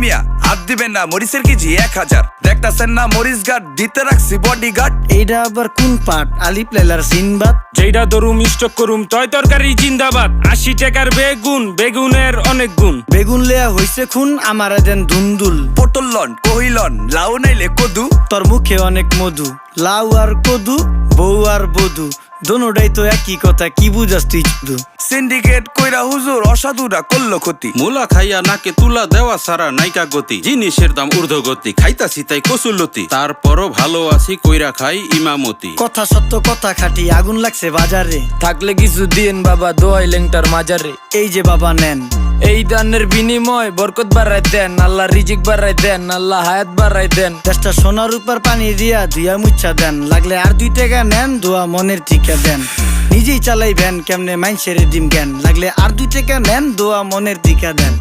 মিয়া হাত দিবেন না, মরিচের কেজি 1000। দেখতাছেন না মরিচ গার্ড দিতে রাখছি বডিগার্ড। এইটা আবার কোন পাট? আলিফ লাইলার সিনবাদ। যেইটা ধরুম স্টক করুম তয় তরকারি জিন্দাবাদ। 80 টাকার বেগুন, বেগুনের অনেক গুণ। বেগুন লেয়া হইছে খুন, আমারে দেন ধুন্দুল। পটল লন কহিলন, লাউ নাইলে কদু। তোর মুখে অনেক মধু, লাউ আর কদু, বউ আর বধু, দোনোটাই তো একই কথা, কি বুঝাস তুই শুধু? সিন্ডিকেট কইরা হুজুর অসাধুরা করলো ক্ষতি। মুলা খাইয়া নাকে তুলা দেওয়া সারা নাইকা গতি। জিনিসের দাম ঊর্ধ্বগতি, খাইতাছি তাই কসুলতি। তারপরও ভালো আছি কইরা খাই ইমামতি। কথা সত্য কথা খাঁটি, আগুন লাগছে বাজারে। থাকলে কিছু দিন বাবা, দোয়াই লেংটার মাজারে। এই যে বাবা নেন, এই দানের বিনিময় বরকত বাড়াই দেন, আল্লাহ রিজিক বাড়াই দেন, আল্লাহ হায়াত বাড়াই দেন। দেশটা সোনার উপর পানি দিয়া ধুইয়া মুচ্ছা দেন। লাগলে আর 2 টাকা নেন, দোয়া মনের টিকা দেন। নিজেই চালাই ভ্যান, কেমনে মাইনসেরে দিম জ্ঞান। লাগলে আর 2 টাকা নেন, দোয়া মনের টিকা দেন।